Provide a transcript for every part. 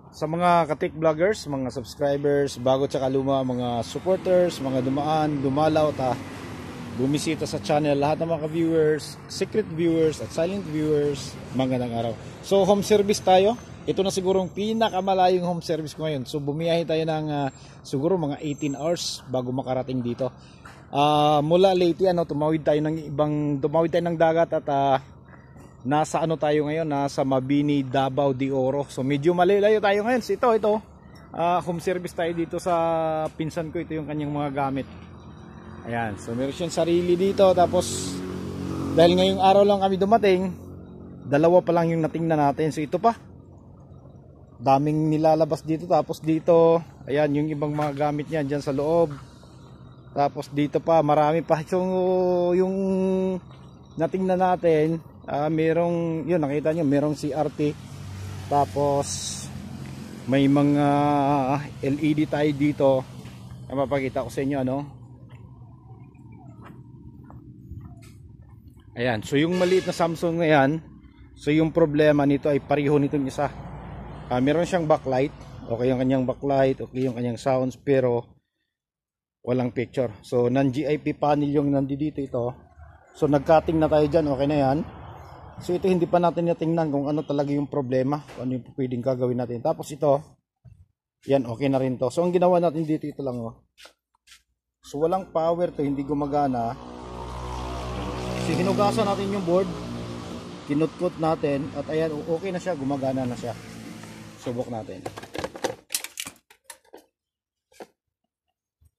Sa mga katik vloggers, mga subscribers, bago tsaka luma, mga supporters, mga dumaan, dumalaw at bumisita sa channel, lahat ng mga viewers, secret viewers at silent viewers, magandang araw. So home service tayo. Ito na siguro ang pinakamalayong home service ko ngayon. So bumiyahe tayo ng siguro mga 18 hours bago makarating dito. Mula Leyte, tumawid tayo ng dagat at nasa tayo ngayon, nasa Mabini, Davao de Oro. So medyo malayo tayo ngayon. So ito home service tayo dito sa pinsan ko. Ito yung kanyang mga gamit. Ayan, so meron siyang sarili dito. Tapos dahil ngayong araw lang kami dumating, dalawa pa lang yung natingnan natin. So ito pa, daming nilalabas dito. Tapos dito, ayan yung ibang mga gamit niya dyan sa loob. Tapos dito pa, marami pa. So yung natingnan natin, merong, yun nakita nyo, merong CRT. Tapos may mga LED tayo dito na mapakita ko sa inyo, ayan, so yung maliit na Samsung na yan, so yung problema nito ay pareho nitong isa. Meron siyang backlight, okay yung kanyang backlight, okay yung kanyang sounds, pero walang picture. So non-GIP panel yung nandito ito. So nag-cutting na tayo dyan, okay na yan. So ito hindi pa natin natingnan kung ano talaga yung problema, kung ano yung pwedeng gagawin natin. Tapos ito, yan, okay na rin to. So ang ginawa natin dito, ito lang So walang power to, hindi gumagana. So hinugasan natin yung board, kinutkot natin, at ayan, okay na siya, gumagana na siya. Subok natin.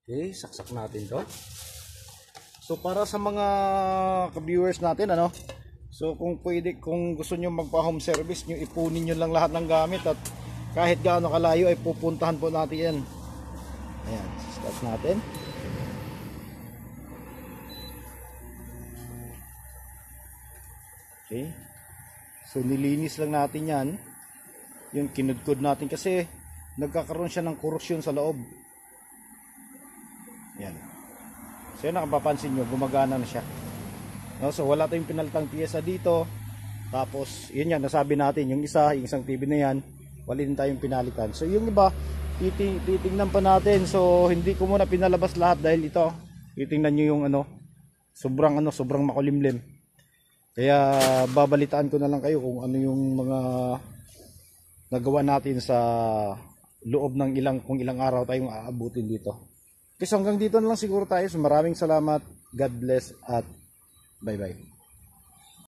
Okay, saksak natin to. So para sa mga ka-viewers natin, so kung pwede, kung gusto nyo magpa-home service nyo, ipunin nyo lang lahat ng gamit at kahit gaano kalayo ay pupuntahan po natin yan. Ayan, start natin. Okay, so nilinis lang natin yan, yung kinudkod natin kasi nagkakaroon siya ng korosyon sa loob. Yan, so yun, nakapapansin nyo, gumagana na siya. So wala tayong pinalitang piyesa dito. Tapos yun yan, nasabi natin yung isang TV na yan, wala din tayong pinalitan. So yung iba, titingnan pa natin. So hindi ko muna pinalabas lahat dahil ito, titingnan nyo yung sobrang makulimlim. Kaya babalitaan ko na lang kayo kung ano yung mga nagawa natin sa loob ng kung ilang araw tayong aabutin dito. Okay, so hanggang dito na lang siguro tayo. So maraming salamat, God bless at bye bye.